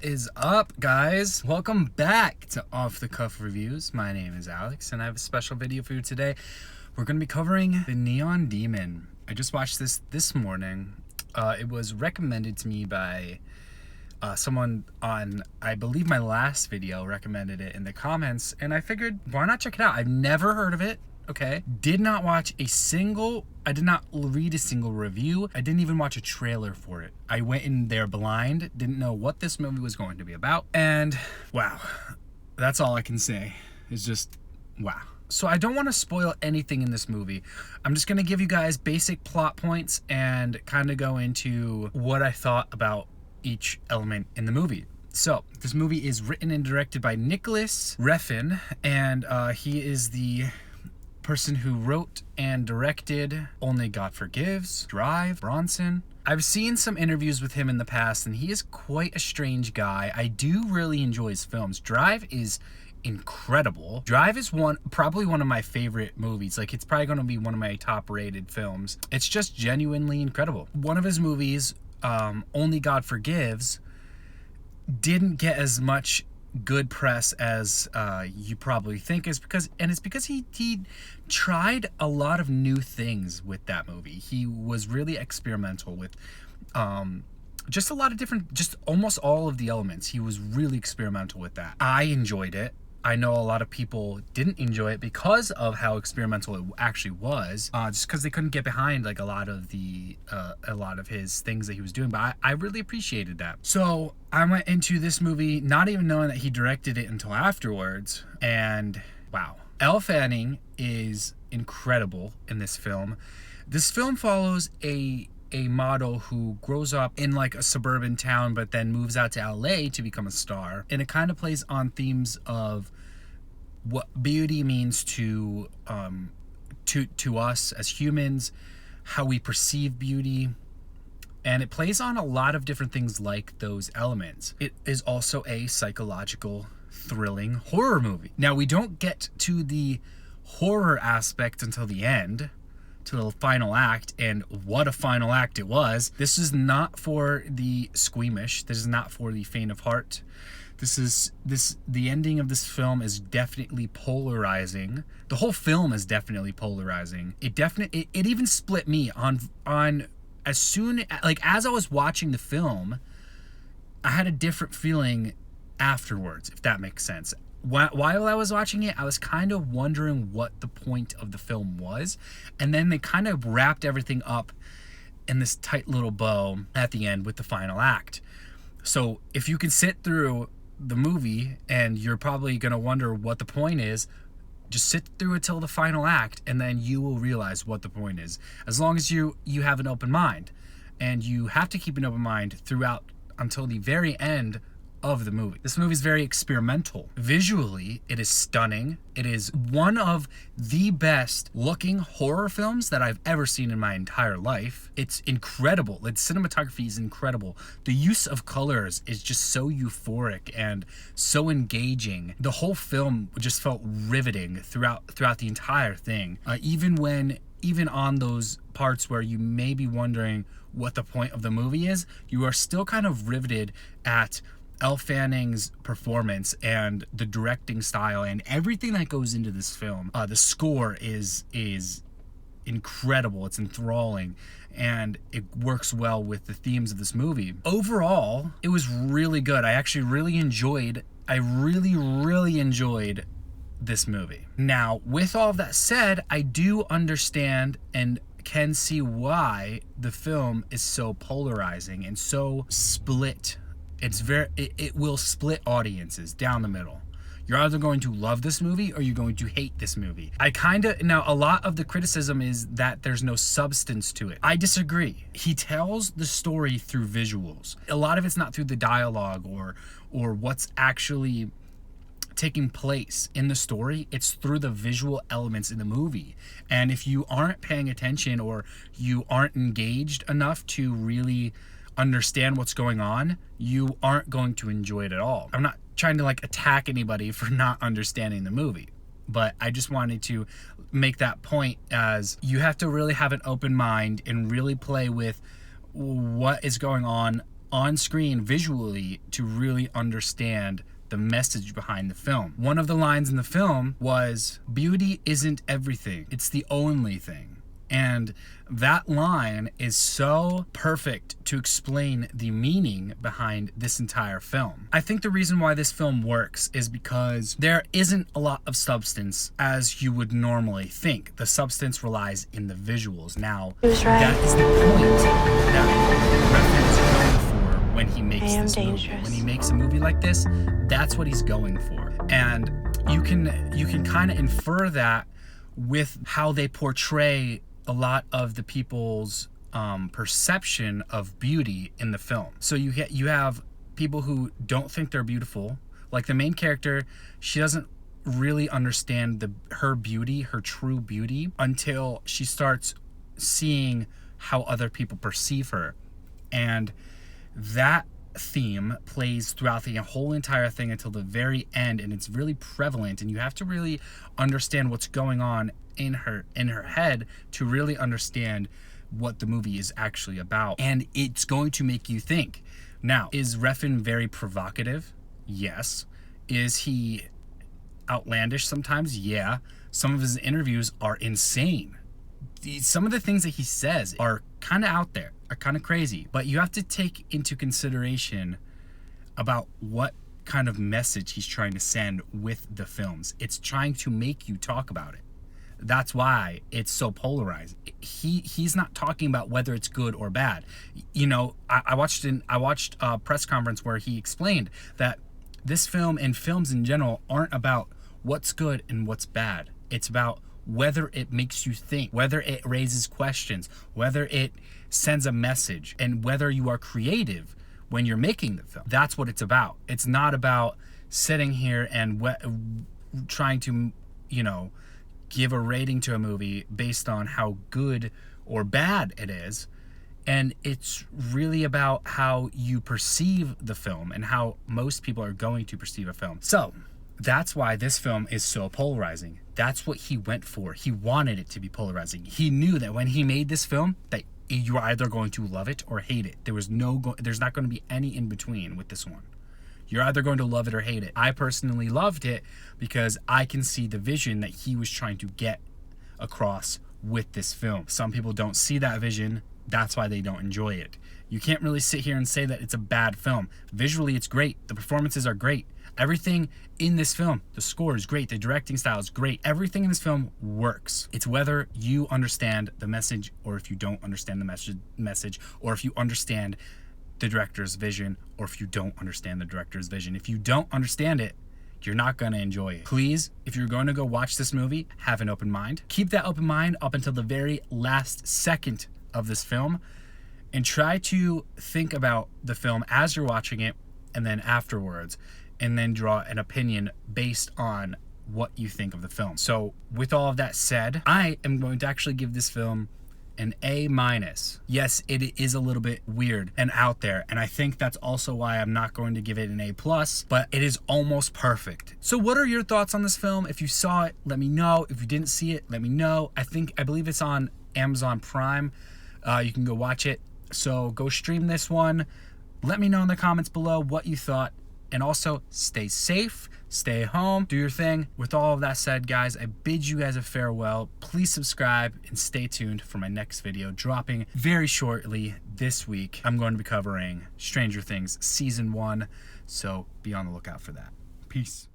What is up, guys? Welcome back to Off the Cuff Reviews. My name is Alex, and I have a special video for you today. We're going to be covering The Neon Demon. I just watched this morning. It was recommended to me by someone on, I believe my last video recommended it in the comments, and I figured, why not check it out? I've never heard of it. Okay. I did not read a single review. I didn't even watch a trailer for it. I went in there blind, didn't know what this movie was going to be about. And wow, that's all I can say is just wow. So I don't want to spoil anything in this movie. I'm just going to give you guys basic plot points and kind of go into what I thought about each element in the movie. So this movie is written and directed by Nicholas Refn, and he is the person who wrote and directed Only God Forgives, Drive, Bronson. I've seen some interviews with him in the past, and he is quite a strange guy. I do really enjoy his films. Drive is incredible. Drive is probably one of my favorite movies. Like, it's probably going to be one of my top rated films. It's just genuinely incredible. One of his movies, Only God Forgives, didn't get as much good press as you probably think, it's because he tried a lot of new things with that movie. He was really experimental with just a lot of different, just almost all of the elements. He was really experimental with that. I enjoyed it. I know a lot of people didn't enjoy it because of how experimental it actually was, just because they couldn't get behind like a lot of his things that he was doing. But I really appreciated that. So I went into this movie not even knowing that he directed it until afterwards, and wow, Elle Fanning is incredible in this film. This film follows a model who grows up in like a suburban town but then moves out to LA to become a star, and it kind of plays on themes of what beauty means to us as humans, how we perceive beauty, and it plays on a lot of different things like those elements. It is also a psychological, thrilling horror movie. Now, we don't get to the horror aspect until the end, to the final act, and what a final act it was. This is not for the squeamish. This is not for the faint of heart. The ending of this film is definitely polarizing. The whole film is definitely polarizing. It even split me on as I was watching the film, I had a different feeling afterwards, if that makes sense. While I was watching it, I was kind of wondering what the point of the film was, and then they kind of wrapped everything up in this tight little bow at the end with the final act. So if you can sit through the movie and you're probably going to wonder what the point is, just sit through it till the final act, and then you will realize what the point is, as long as you have an open mind. And you have to keep an open mind throughout until the very end of the movie. This movie is very experimental. Visually, it is stunning. It is one of the best looking horror films that I've ever seen in my entire life. It's incredible. Its cinematography is incredible. The use of colors is just so euphoric and so engaging. The whole film just felt riveting throughout the entire thing. Even on those parts where you may be wondering what the point of the movie is, you are still kind of riveted at Elle Fanning's performance and the directing style and everything that goes into this film. The score is incredible. It's enthralling, and it works well with the themes of this movie. Overall, it was really good. I really enjoyed this movie. Now, with all of that said, I do understand and can see why the film is so polarizing and so split. It will split audiences down the middle. You're either going to love this movie or you're going to hate this movie. Now a lot of the criticism is that there's no substance to it. I disagree. He tells the story through visuals. A lot of it's not through the dialogue or what's actually taking place in the story. It's through the visual elements in the movie. And if you aren't paying attention or you aren't engaged enough to really understand what's going on, you aren't going to enjoy it at all. I'm not trying to attack anybody for not understanding the movie, but I just wanted to make that point, as you have to really have an open mind and really play with what is going on on screen visually to really understand the message behind the film. One of the lines in the film was, "Beauty isn't everything, it's the only thing." And that line is so perfect to explain the meaning behind this entire film. I think the reason why this film works is because there isn't a lot of substance as you would normally think. The substance relies in the visuals. Now, that is the point that Refn is going for when he makes this movie. When he makes a movie like this, that's what he's going for. And you can kind of infer that with how they portray a lot of the people's perception of beauty in the film. So you have people who don't think they're beautiful. Like the main character, she doesn't really understand her beauty, her true beauty, until she starts seeing how other people perceive her. And that theme plays throughout the whole entire thing until the very end, and it's really prevalent, and you have to really understand what's going on in her head to really understand what the movie is actually about. And it's going to make you think. Now, is Refn very provocative? Yes. Is he outlandish sometimes? Yeah. Some of his interviews are insane. Some of the things that he says are kind of out there, are kind of crazy, but you have to take into consideration about what kind of message he's trying to send with the films. It's trying to make you talk about it. That's why it's so polarized. He's not talking about whether it's good or bad. You know, I watched a press conference where he explained that this film and films in general aren't about what's good and what's bad. It's about whether it makes you think, whether it raises questions, whether it sends a message, and whether you are creative when you're making the film. That's what it's about. It's not about sitting here and trying to, give a rating to a movie based on how good or bad it is. And it's really about how you perceive the film and how most people are going to perceive a film. So that's why this film is so polarizing. That's what he went for. He wanted it to be polarizing. He knew that when he made this film that you are either going to love it or hate it. There's not going to be any in between with this one. You're either going to love it or hate it. I personally loved it because I can see the vision that he was trying to get across with this film. Some people don't see that vision. That's why they don't enjoy it. You can't really sit here and say that it's a bad film. Visually, it's great. The performances are great. Everything in this film, the score is great. The directing style is great. Everything in this film works. It's whether you understand the message or if you don't understand the message, or if you understand the director's vision, or if you don't understand the director's vision. If you don't understand it, you're not going to enjoy it. Please, if you're going to go watch this movie, have an open mind. Keep that open mind up until the very last second of this film, and try to think about the film as you're watching it and then afterwards, and then draw an opinion based on what you think of the film. So with all of that said, I am going to actually give this film an A-. Yes, it is a little bit weird and out there, and I think that's also why I'm not going to give it an A+, but it is almost perfect. So what are your thoughts on this film? If you saw it, let me know. If you didn't see it, let me know. I believe it's on Amazon Prime. You can go watch it. So go stream this one. Let me know in the comments below what you thought. And also, stay safe, stay home, do your thing. With all of that said, guys, I bid you guys a farewell. Please subscribe and stay tuned for my next video dropping very shortly this week. I'm going to be covering Stranger Things Season 1, so be on the lookout for that. Peace.